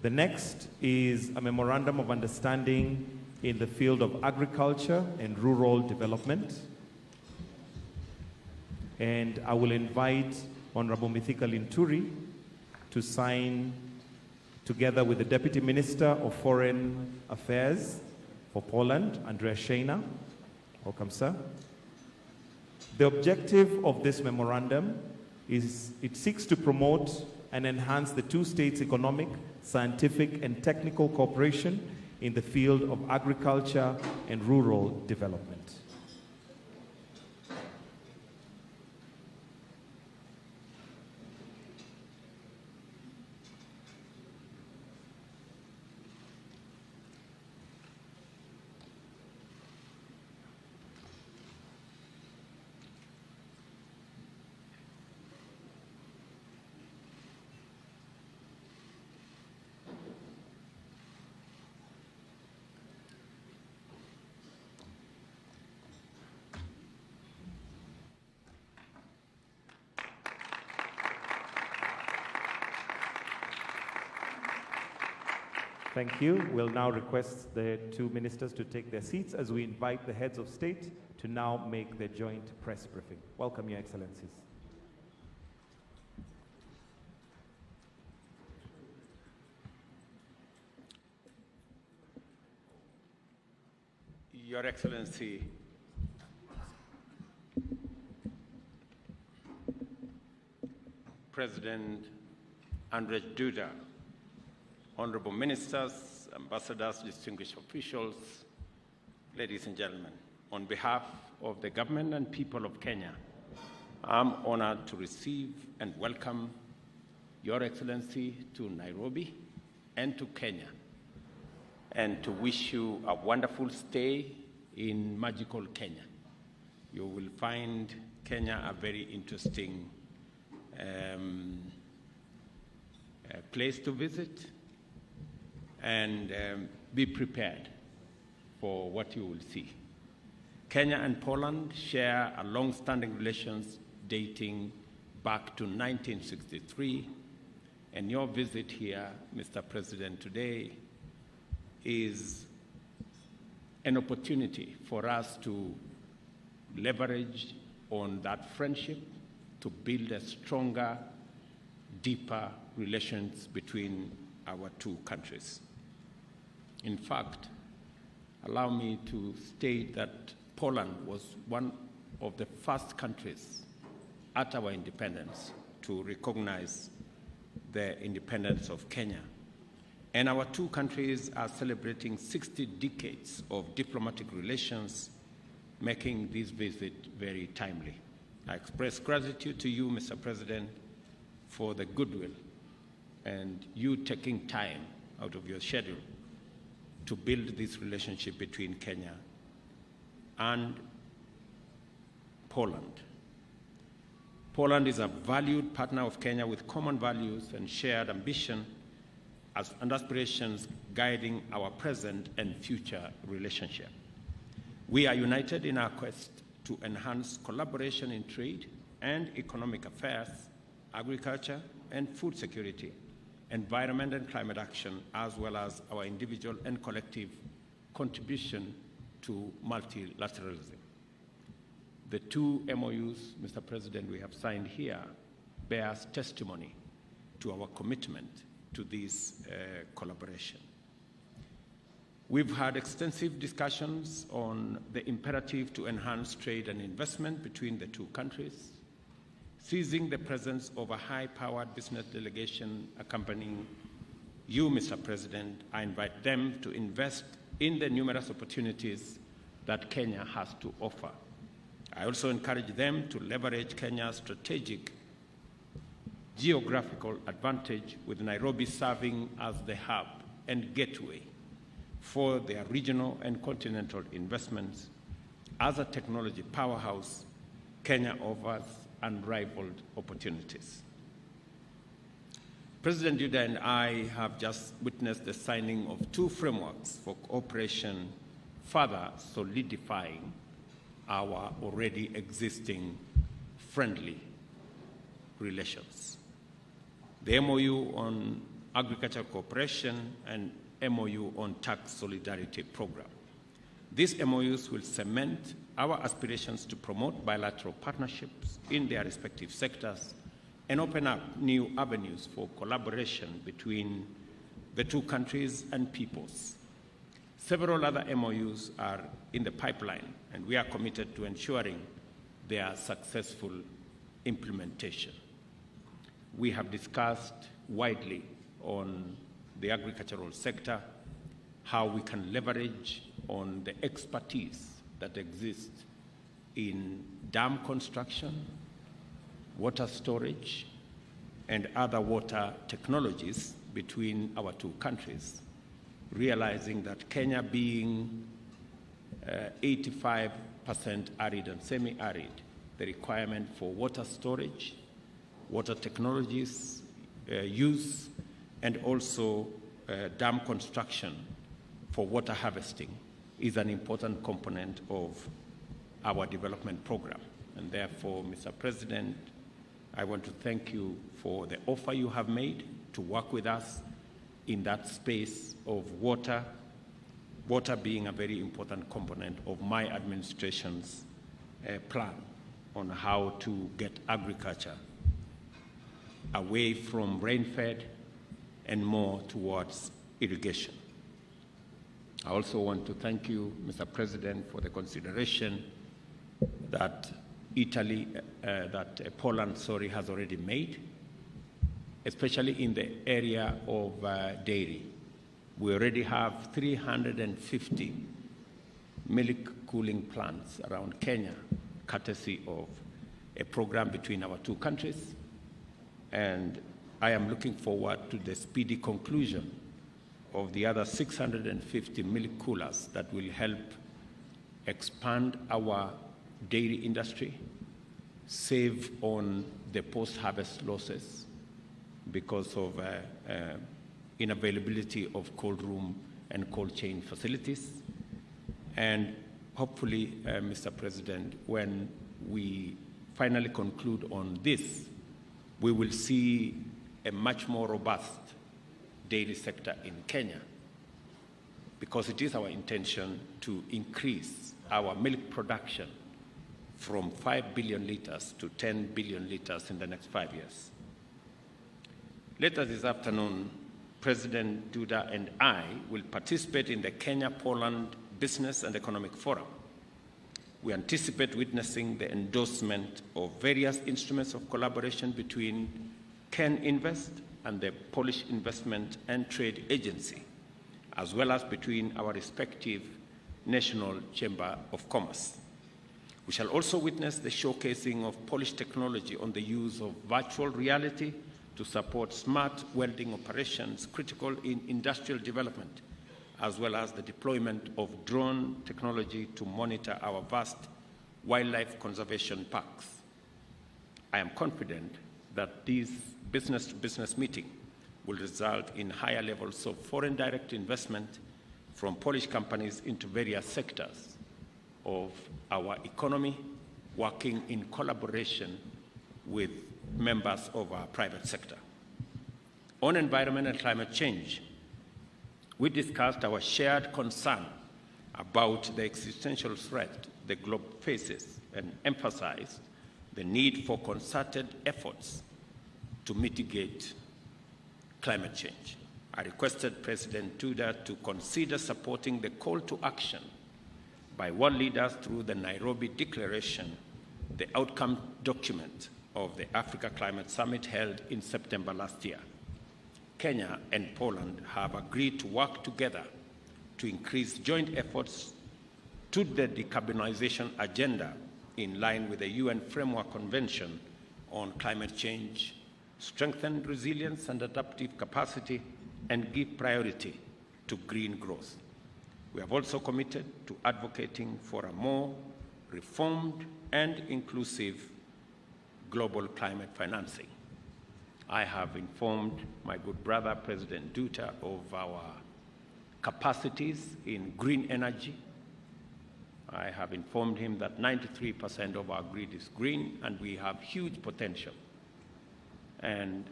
The next is a memorandum of understanding in the field of agriculture and rural development. And I will invite Honorable Mithika Linturi to sign together with the Deputy Minister of Foreign Affairs for Poland, Andrzej Szejna. Welcome, sir. The objective of this memorandum is it seeks to promote and enhance the two states' economic, scientific, and technical cooperation in the field of agriculture and rural development. Thank you. We'll now request the two ministers to take their seats as we invite the heads of state to now make their joint press briefing. Welcome, Your Excellencies. Your Excellency, President Andrzej Duda, honorable ministers, ambassadors, distinguished officials, ladies and gentlemen, on behalf of the government and people of Kenya, I'm honored to receive and welcome Your Excellency to Nairobi and to Kenya, and to wish you a wonderful stay in magical Kenya. You will find Kenya a very interesting place to visit, and be prepared for what you will see. Kenya and Poland share a long-standing relations dating back to 1963, and your visit here, Mr. President, today is an opportunity for us to leverage on that friendship to build a stronger, deeper relations between our two countries. In fact, allow me to state that Poland was one of the first countries at our independence to recognize the independence of Kenya. And our two countries are celebrating 60 decades of diplomatic relations, making this visit very timely. I express gratitude to you, Mr. President, for the goodwill and you taking time out of your schedule to build this relationship between Kenya and Poland. Poland is a valued partner of Kenya with common values and shared ambition and aspirations guiding our present and future relationship. We are united in our quest to enhance collaboration in trade and economic affairs, agriculture and food security, environment and climate action, as well as our individual and collective contribution to multilateralism. The two MOUs, Mr. President, we have signed here bears testimony to our commitment to this collaboration. We've had extensive discussions on the imperative to enhance trade and investment between the two countries. Seizing the presence of a high-powered business delegation accompanying you, Mr. President, I invite them to invest in the numerous opportunities that Kenya has to offer. I also encourage them to leverage Kenya's strategic geographical advantage, with Nairobi serving as the hub and gateway for their regional and continental investments. As a technology powerhouse, Kenya offers unrivaled opportunities. President Duda and I have just witnessed the signing of two frameworks for cooperation, further solidifying our already existing friendly relations. The MOU on agricultural cooperation, and MOU on tax solidarity program. These MOUs will cement our aspirations to promote bilateral partnerships in their respective sectors and open up new avenues for collaboration between the two countries and peoples. Several other MOUs are in the pipeline, and we are committed to ensuring their successful implementation. We have discussed widely on the agricultural sector, how we can leverage on the expertise that exists in dam construction, water storage, and other water technologies between our two countries, realizing that Kenya being 85% arid and semi-arid, the requirement for water storage, water technologies use, and also dam construction for water harvesting is an important component of our development program. And therefore, Mr. President, I want to thank you for the offer you have made to work with us in that space of water, water being a very important component of my administration's plan on how to get agriculture away from rain-fed and more towards irrigation. I also want to thank you, Mr. President, for the consideration that Poland has already made, especially in the area of dairy. We already have 350 milk cooling plants around Kenya, courtesy of a program between our two countries. And I am looking forward to the speedy conclusion of the other 650 milk coolers that will help expand our dairy industry, save on the post-harvest losses because of inavailability of cold room and cold chain facilities. And hopefully, Mr. President, when we finally conclude on this, we will see a much more robust dairy sector in Kenya, because it is our intention to increase our milk production from 5 billion liters to 10 billion liters in the next 5 years. Later this afternoon, President Duda and I will participate in the Kenya-Poland Business and Economic Forum. We anticipate witnessing the endorsement of various instruments of collaboration between Ken Invest and the Polish Investment and Trade Agency, as well as between our respective National Chamber of Commerce. We shall also witness the showcasing of Polish technology on the use of virtual reality to support smart welding operations critical in industrial development, as well as the deployment of drone technology to monitor our vast wildlife conservation parks. I am confident that this business-to-business meeting will result in higher levels of foreign direct investment from Polish companies into various sectors of our economy, working in collaboration with members of our private sector. On environment and climate change, we discussed our shared concern about the existential threat the globe faces and emphasized the need for concerted efforts to mitigate climate change. I requested President Duda to consider supporting the call to action by world leaders through the Nairobi Declaration, the outcome document of the Africa Climate Summit held in September last year. Kenya and Poland have agreed to work together to increase joint efforts to the decarbonization agenda in line with the UN Framework Convention on Climate Change, strengthen resilience and adaptive capacity, and give priority to green growth. We have also committed to advocating for a more reformed and inclusive global climate financing. I have informed my good brother, President Duda, of our capacities in green energy. I have informed him that 93% of our grid is green, and we have huge potential. And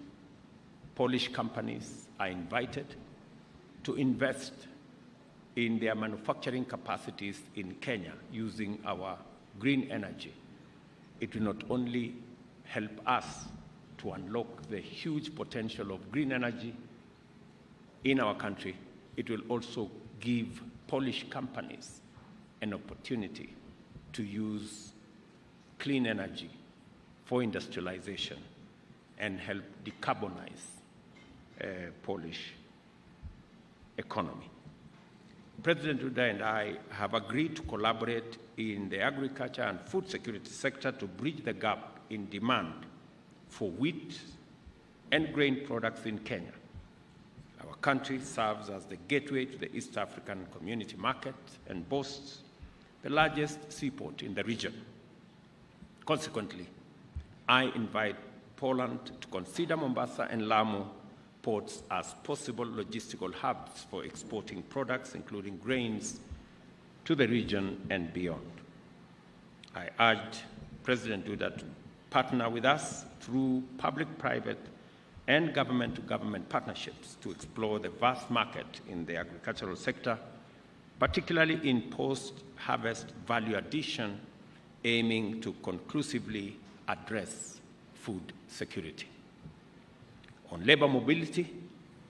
Polish companies are invited to invest in their manufacturing capacities in Kenya using our green energy. It will not only help us to unlock the huge potential of green energy in our country, it will also give Polish companies an opportunity to use clean energy for industrialization and help decarbonize Polish economy. President Duda and I have agreed to collaborate in the agriculture and food security sector to bridge the gap in demand for wheat and grain products in Kenya. Our country serves as the gateway to the East African community market and boasts the largest seaport in the region. Consequently, I invite Poland to consider Mombasa and Lamu ports as possible logistical hubs for exporting products, including grains, to the region and beyond. I urge President Duda to partner with us through public-private and government-to-government partnerships to explore the vast market in the agricultural sector, particularly in post-harvest value addition, aiming to conclusively address food security. On labor mobility,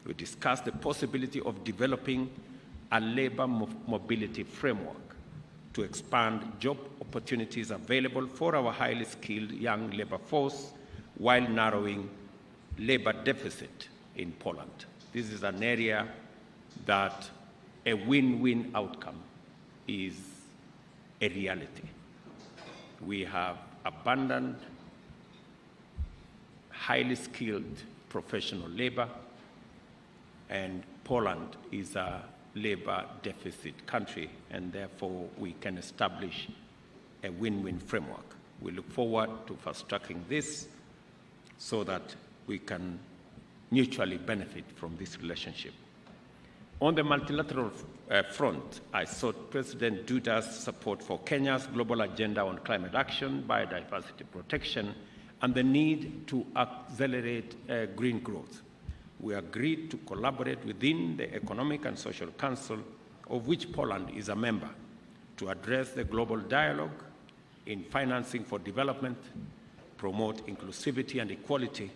we discussed the possibility of developing a labor mobility framework to expand job opportunities available for our highly skilled young labor force while narrowing labor deficit in Poland. This is an area that a win-win outcome is a reality. We have abundant, highly skilled professional labor, and Poland is a labor deficit country, and therefore we can establish a win-win framework. We look forward to fast-tracking this so that we can mutually benefit from this relationship. On the multilateral front, I sought President Duda's support for Kenya's global agenda on climate action, biodiversity protection, and the need to accelerate green growth. We agreed to collaborate within the Economic and Social Council, of which Poland is a member, to address the global dialogue in financing for development, promote inclusivity and equality,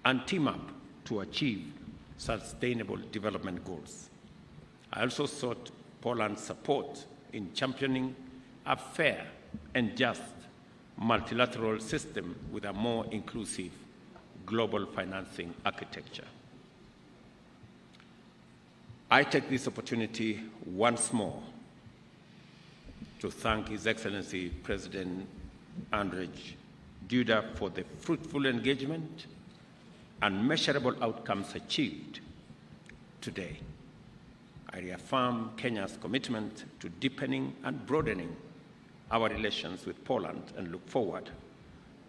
and team up to achieve sustainable development goals. I also sought Poland's support in championing a fair and just multilateral system with a more inclusive global financing architecture. I take this opportunity once more to thank His Excellency President Andrzej Duda for the fruitful engagement and measurable outcomes achieved today. I reaffirm Kenya's commitment to deepening and broadening our relations with Poland and look forward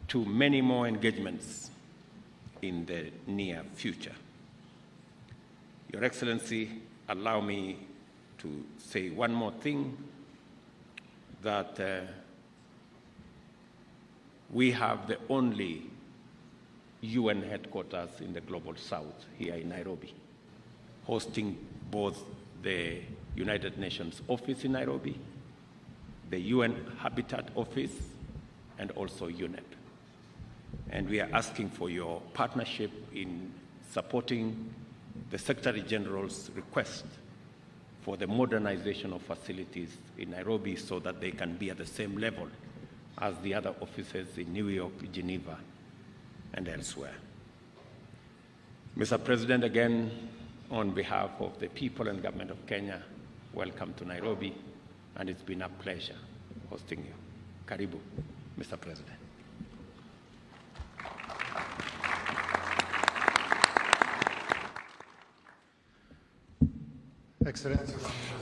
to many more engagements in the near future. Your Excellency, allow me to say one more thing, that we have the only UN headquarters in the Global South here in Nairobi, hosting both the United Nations office in Nairobi, the UN Habitat Office, and also UNEP. And we are asking for your partnership in supporting the Secretary General's request for the modernization of facilities in Nairobi so that they can be at the same level as the other offices in New York, Geneva, and elsewhere. Mr. President, again, on behalf of the people and government of Kenya, welcome to Nairobi, and it's been a pleasure hosting you. Karibu, Mr. President.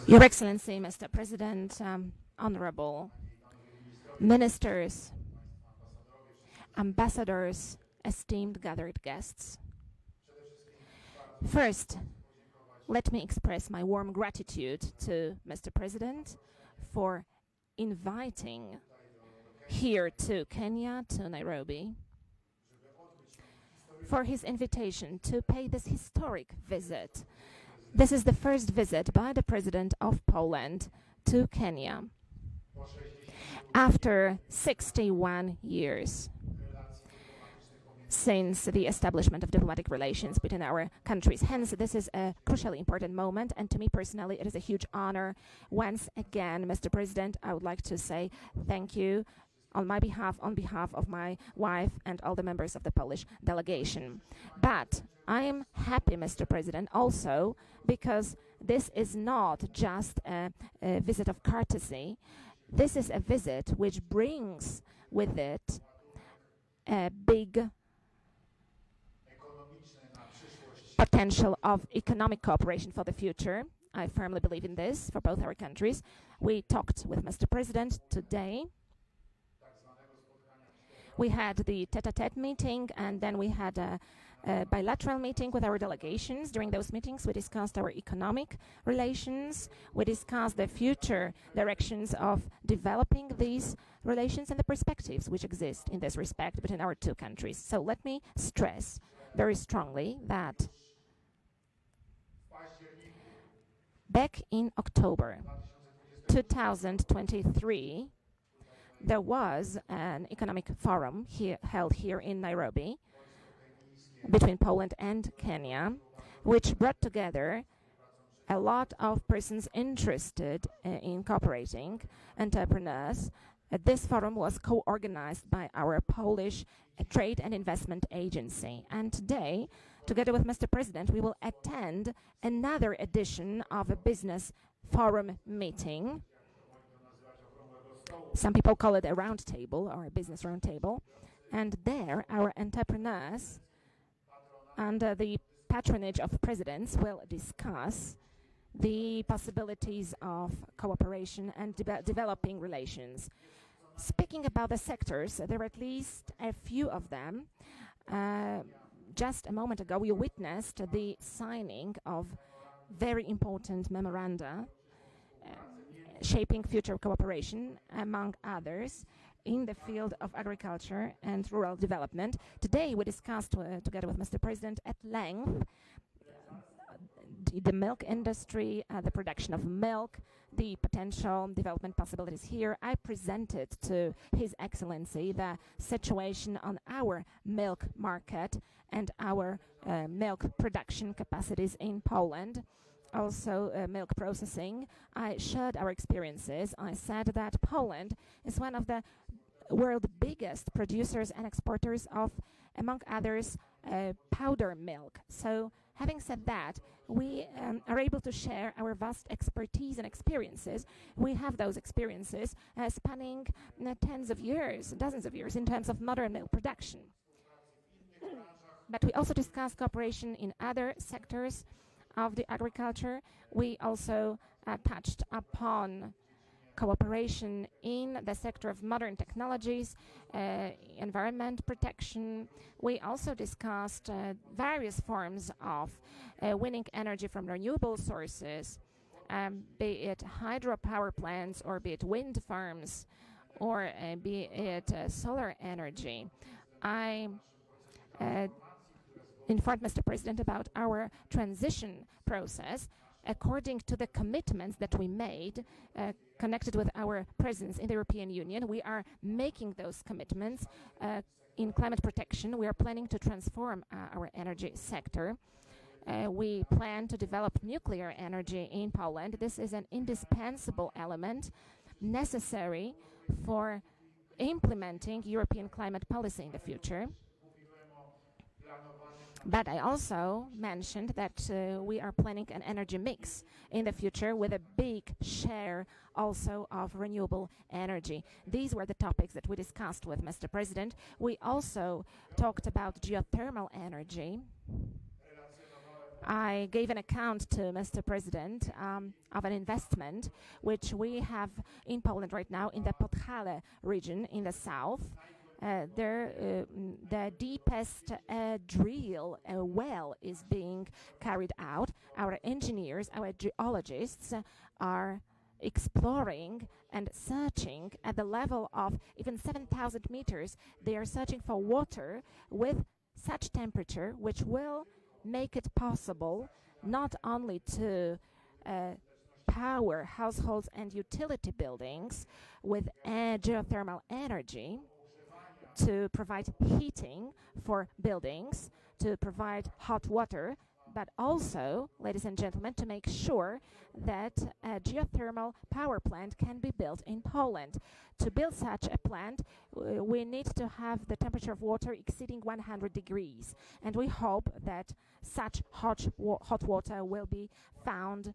Your Excellency, Mr. President, honorable ministers, ambassadors, esteemed gathered guests. First, let me express my warm gratitude to Mr. President for inviting here to Kenya, to Nairobi, for his invitation to pay this historic visit. This is the first visit by the President of Poland to Kenya after 61 years since the establishment of diplomatic relations between our countries. Hence, this is a crucially important moment, and to me personally, it is a huge honor. Once again, Mr. President, I would like to say thank you on my behalf, on behalf of my wife and all the members of the Polish delegation. But I am happy, Mr. President, also because this is not just a visit of courtesy. This is a visit which brings with it a big potential of economic cooperation for the future. I firmly believe in this for both our countries. We talked with Mr. President today. We had the tete-a-tete meeting, and then we had a bilateral meeting with our delegations. During those meetings, we discussed our economic relations. We discussed the future directions of developing these relations and the perspectives which exist in this respect between our two countries. So let me stress very strongly that back in October 2023, there was an economic forum held here in Nairobi between Poland and Kenya, which brought together a lot of persons interested in cooperating, entrepreneurs. This forum was co-organized by our Polish Trade and Investment Agency. And today, together with Mr. President, we will attend another edition of a business forum meeting. Some people call it a round table or a business round table. And there, our entrepreneurs, under the patronage of presidents, will discuss the possibilities of cooperation and developing relations. Speaking about the sectors, there are at least a few of them. Just a moment ago, we witnessed the signing of very important memoranda shaping future cooperation, among others, in the field of agriculture and rural development. Today, we discussed together with Mr. President at length the milk industry, the production of milk, the potential development possibilities here. I presented to His Excellency the situation on our milk market and our milk production capacities in Poland. Also, milk processing. I shared our experiences. I said that Poland is one of the world's biggest producers and exporters of, among others, powder milk. So, having said that, we are able to share our vast expertise and experiences. We have those experiences spanning tens of years, dozens of years in terms of modern milk production. But we also discussed cooperation in other sectors of the agriculture. We also touched upon cooperation in the sector of modern technologies, environment protection. We also discussed various forms of winning energy from renewable sources, be it hydropower plants or be it wind farms or be it solar energy. I informed Mr. President about our transition process according to the commitments that we made connected with our presence in the European Union. We are making those commitments in climate protection. We are planning to transform our energy sector. We plan to develop nuclear energy in Poland. This is an indispensable element necessary for implementing European climate policy in the future. But I also mentioned that we are planning an energy mix in the future with a big share also of renewable energy. These were the topics that we discussed with Mr. President. We also talked about geothermal energy. I gave an account to Mr. President of an investment which we have in Poland right now in the Podhale region in the south. The deepest drill well is being carried out. Our engineers, our geologists are exploring and searching at the level of even 7,000 meters. They are searching for water with such temperature which will make it possible not only to power households and utility buildings with geothermal energy, to provide heating for buildings, to provide hot water, but also, ladies and gentlemen, to make sure that a geothermal power plant can be built in Poland. To build such a plant, we need to have the temperature of water exceeding 100 degrees, and we hope that such hot water will be found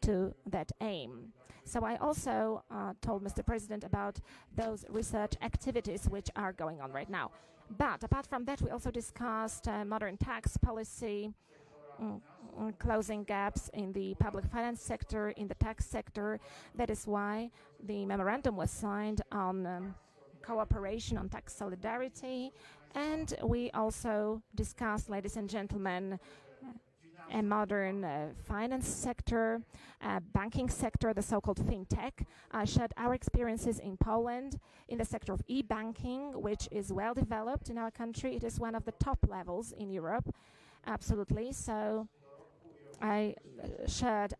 to that aim. So I also told Mr. President about those research activities which are going on right now. But apart from that, we also discussed modern tax policy, closing gaps in the public finance sector, in the tax sector. That is why the memorandum was signed on cooperation on tax solidarity. And we also discussed, ladies and gentlemen, a modern finance sector, banking sector, the so-called fintech. I shared our experiences in Poland in the sector of e-banking, which is well developed in our country. It is one of the top levels in Europe, absolutely. So I shared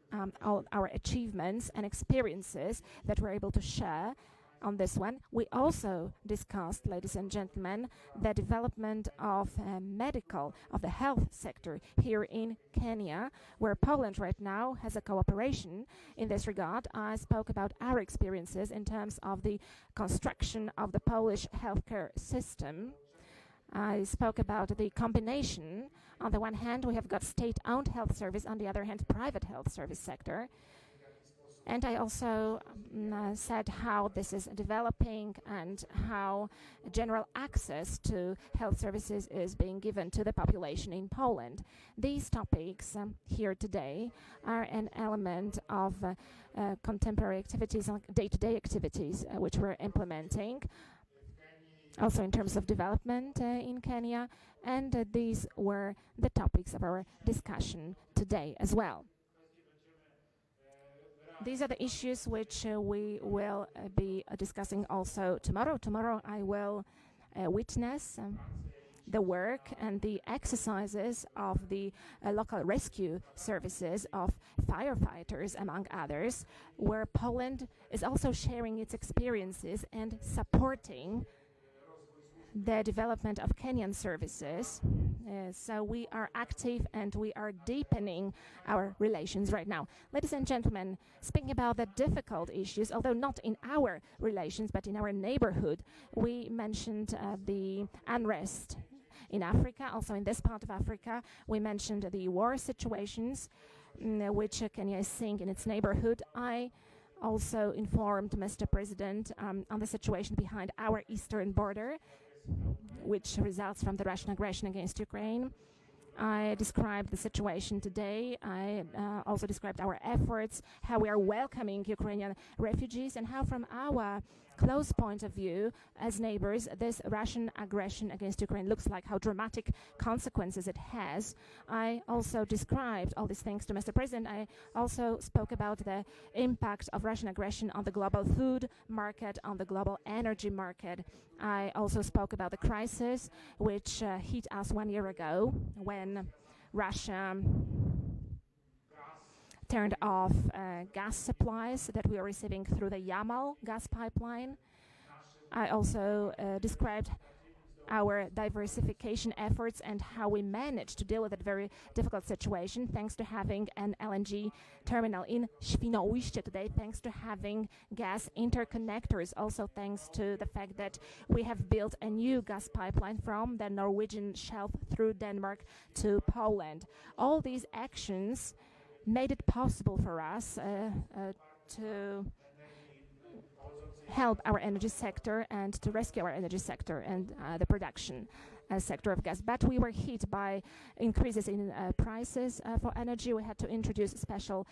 all our achievements and experiences that we're able to share on this one. We also discussed, ladies and gentlemen, the development of the health sector here in Kenya, where Poland right now has a cooperation in this regard. I spoke about our experiences in terms of the construction of the Polish healthcare system. I spoke about the combination. On the one hand, we have got state-owned health service, on the other hand, private health service sector. And I also said how this is developing and how general access to health services is being given to the population in Poland. These topics here today are an element of contemporary activities, day-to-day activities, which we're implementing, also in terms of development in Kenya. And these were the topics of our discussion today as well. These are the issues which we will be discussing also tomorrow. Tomorrow I will witness the work and the exercises of the local rescue services of firefighters, among others, where Poland is also sharing its experiences and supporting the development of Kenyan services. So we are active and we are deepening our relations right now. Ladies and gentlemen, speaking about the difficult issues, although not in our relations but in our neighborhood, we mentioned the unrest in Africa, also in this part of Africa. We mentioned the war situations which Kenya is seeing in its neighborhood. I also informed Mr. President on the situation behind our eastern border, which results from the Russian aggression against Ukraine. I described the situation today. I also described our efforts, how we are welcoming Ukrainian refugees, and how from our close point of view as neighbors, this Russian aggression against Ukraine looks like, how dramatic consequences it has. I also described all these things to Mr. President. I also spoke about the impact of Russian aggression on the global food market, on the global energy market. I also spoke about the crisis which hit us 1 year ago when Russia turned off gas supplies that we are receiving through the Yamal gas pipeline. I also described our diversification efforts and how we managed to deal with that very difficult situation thanks to having an LNG terminal in Świnoujście today, thanks to having gas interconnectors, also thanks to the fact that we have built a new gas pipeline from the Norwegian shelf through Denmark to Poland. All these actions made it possible for us to help our energy sector and to rescue our energy sector and the production sector of gas. But we were hit by increases in prices for energy. We had to introduce special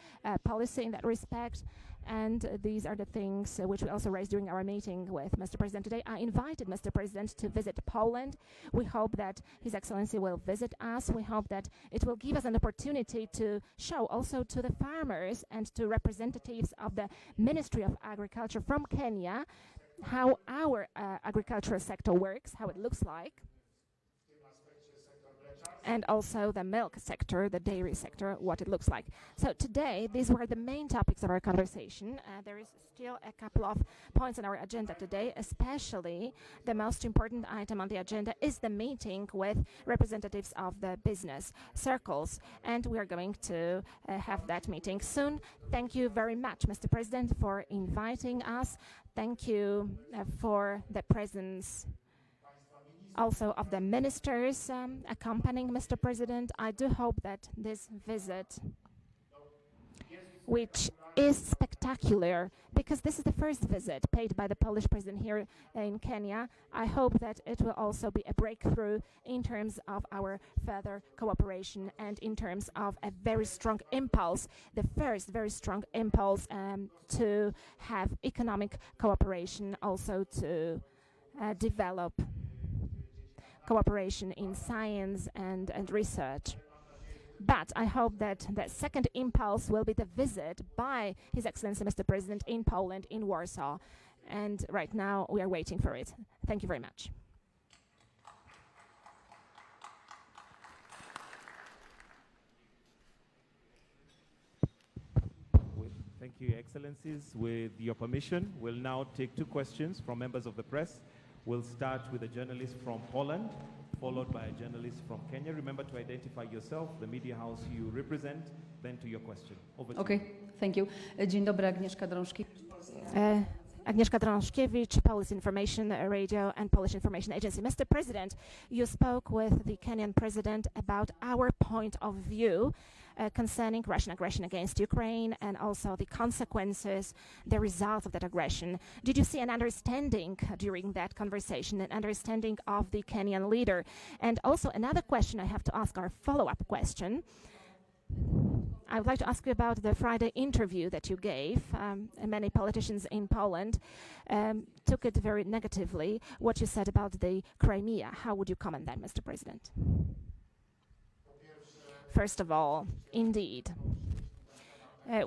policy in that respect. And these are the things which we also raised during our meeting with Mr. President today. I invited Mr. President to visit Poland. We hope that His Excellency will visit us. We hope that it will give us an opportunity to show also to the farmers and to representatives of the Ministry of Agriculture from Kenya how our agricultural sector works, how it looks like. and also the milk sector, the dairy sector, what it looks like. So today, these were the main topics of our conversation. There is still a couple of points on our agenda today, especially the most important item on the agenda is the meeting with representatives of the business circles, and we are going to have that meeting soon. Thank you very much, Mr. President, for inviting us. Thank you for the presence also of the ministers accompanying Mr. President. I do hope that this visit, which is spectacular, because this is the first visit paid by the Polish president here in Kenya, I hope that it will also be a breakthrough in terms of our further cooperation and in terms of a very strong impulse, the first very strong impulse to have economic cooperation, also to develop cooperation in science and research. But I hope that the second impulse will be the visit by His Excellency Mr. President in Poland, in Warsaw. And right now we are waiting for it. Thank you very much. Thank you, Excellencies. With your permission, we'll now take 2 questions from members of the press. We'll start with a journalist from Poland, followed by a journalist from Kenya. Remember to identify yourself, the media house you represent, then to your question. Over to you. Thank you. Dzień dobry, Agnieszka Drążkiewicz. Agnieszka Drążkiewicz, Polish Information Radio and Polish Information Agency. Mr. President, you spoke with the Kenyan president about our point of view concerning Russian aggression against Ukraine and also the consequences, the result of that aggression. Did you see an understanding during that conversation, an understanding of the Kenyan leader? And also another question I have to ask, our follow-up question. I would like to ask you about the Friday interview that you gave. Many politicians in Poland took it very negatively, what you said about the Crimea. How would you comment that, Mr. President? First of all, indeed,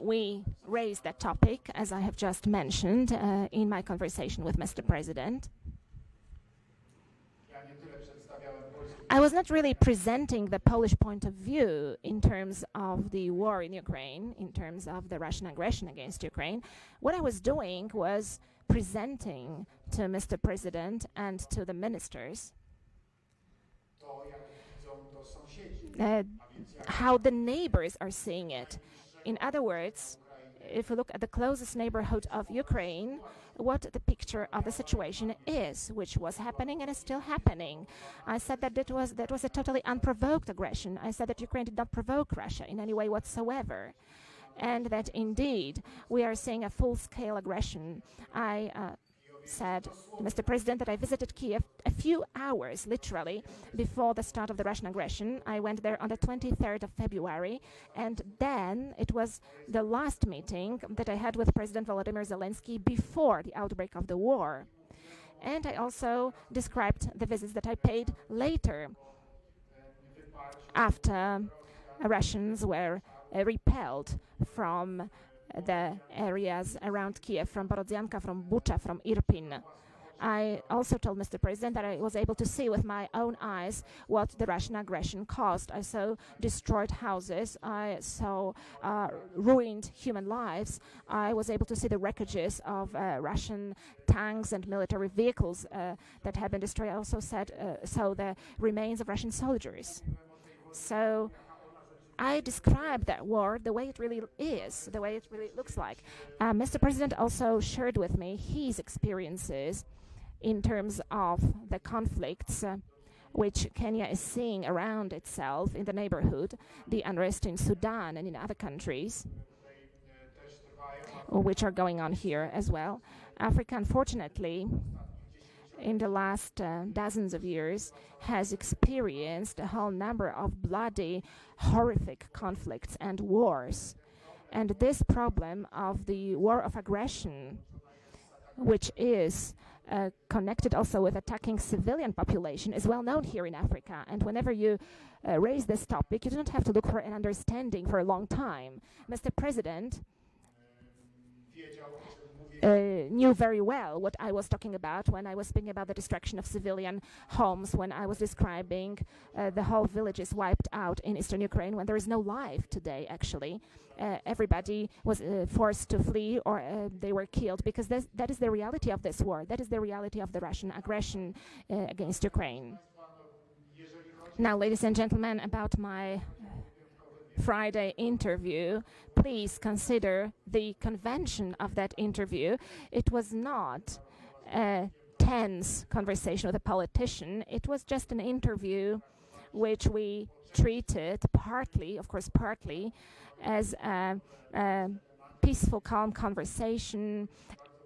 we raised that topic, as I have just mentioned, in my conversation with Mr. President. I was not really presenting the Polish point of view in terms of the war in Ukraine, in terms of the Russian aggression against Ukraine. What I was doing was presenting to Mr. President and to the ministers how the neighbors are seeing it. In other words, if we look at the closest neighborhood of Ukraine, what the picture of the situation is, which was happening and is still happening. I said that that was a totally unprovoked aggression. I said that Ukraine did not provoke Russia in any way whatsoever, and that indeed we are seeing a full-scale aggression. I said to Mr. President that I visited Kiev a few hours, literally, before the start of the Russian aggression. I went there on the 23rd of February, and then it was the last meeting that I had with President Volodymyr Zelensky before the outbreak of the war. And I also described the visits that I paid later, after Russians were repelled from the areas around Kiev, from Borodzianka, from Bucha, from Irpin. I also told Mr. President that I was able to see with my own eyes what the Russian aggression caused. I saw destroyed houses, I saw ruined human lives. I was able to see the wreckages of Russian tanks and military vehicles that had been destroyed. I also saw the remains of Russian soldiers. So I described that war the way it really is, the way it really looks like. Mr. President also shared with me his experiences in terms of the conflicts which Kenya is seeing around itself in the neighborhood, the unrest in Sudan and in other countries, which are going on here as well. Africa, unfortunately, in the last dozens of years, has experienced a whole number of bloody, horrific conflicts and wars. And this problem of the war of aggression, which is connected also with attacking civilian population, is well known here in Africa. And whenever you raise this topic, you don't have to look for an understanding for a long time. Mr. President knew very well what I was talking about when I was speaking about the destruction of civilian homes, when I was describing the whole villages wiped out in eastern Ukraine, when there is no life today, actually. Everybody was forced to flee or they were killed, because that is the reality of this war. That is the reality of the Russian aggression against Ukraine. Now, ladies and gentlemen, about my Friday interview, please consider the convention of that interview. It was not a tense conversation with a politician. It was just an interview which we treated partly, of course, partly as a peaceful, calm conversation,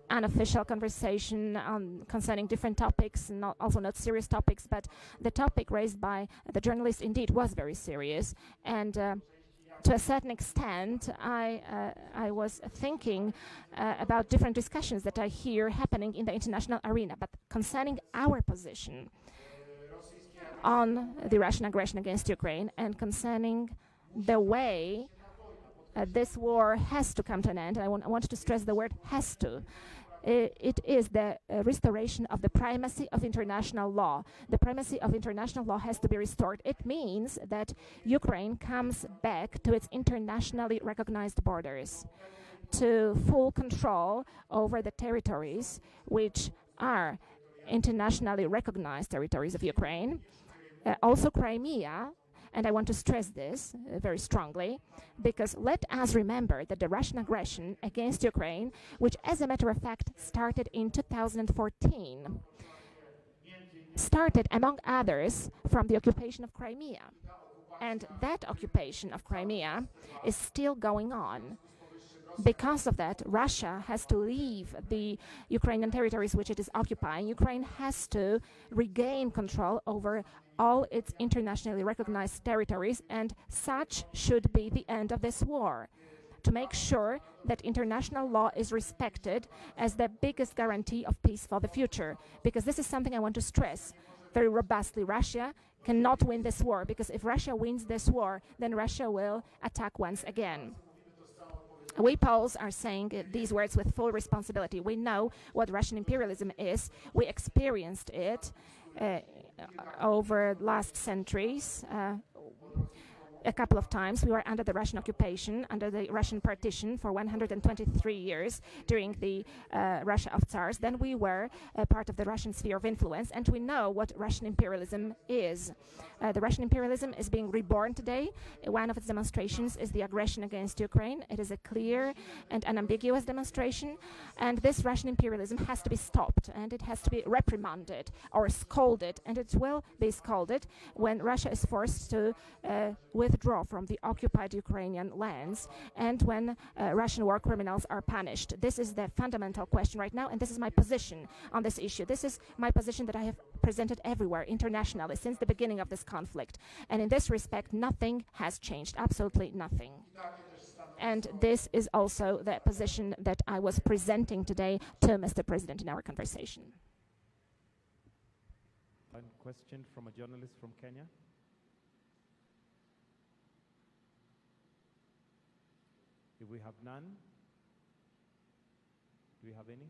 unofficial conversation concerning different topics, also not serious topics, but the topic raised by the journalist indeed was very serious. And to a certain extent, I was thinking about different discussions that I hear happening in the international arena, but concerning our position on the Russian aggression against Ukraine and concerning the way this war has to come to an end. And I want to stress the word has to. It is the restoration of the primacy of international law. The primacy of international law has to be restored. It means that Ukraine comes back to its internationally recognized borders, to full control over the territories which are internationally recognized territories of Ukraine, also Crimea. And I want to stress this very strongly, because let us remember that the Russian aggression against Ukraine, which as a matter of fact started in 2014, started among others from the occupation of Crimea. And that occupation of Crimea is still going on. Because of that, Russia has to leave the Ukrainian territories which it is occupying. Ukraine has to regain control over all its internationally recognized territories, and such should be the end of this war. To make sure that international law is respected as the biggest guarantee of peace for the future. Because this is something I want to stress very robustly. Russia cannot win this war, because if Russia wins this war, then Russia will attack once again. We Poles are saying these words with full responsibility. We know what Russian imperialism is. We experienced it over last centuries. A couple of times we were under the Russian occupation, under the Russian partition for 123 years during the Russia of Tsars. Then we were part of the Russian sphere of influence, and we know what Russian imperialism is. The Russian imperialism is being reborn today. One of its demonstrations is the aggression against Ukraine. It is a clear and unambiguous demonstration, and this Russian imperialism has to be stopped, and it has to be reprimanded or scolded, and it will be scolded when Russia is forced to withdraw from the occupied Ukrainian lands, and when Russian war criminals are punished. This is the fundamental question right now, and this is my position on this issue. This is my position that I have presented everywhere internationally since the beginning of this conflict. And in this respect, nothing has changed, absolutely nothing. And this is also the position that I was presenting today to Mr. President in our conversation. One question from a journalist from Kenya. If we have none, do we have any?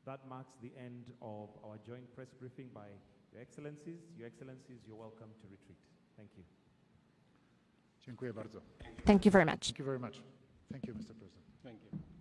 That marks the end of our joint press briefing by Your Excellencies. Your Excellencies, you're welcome to retreat. Thank you. Dziękuję bardzo. Thank you very much. Thank you very much. Thank you, Mr. President. Thank you.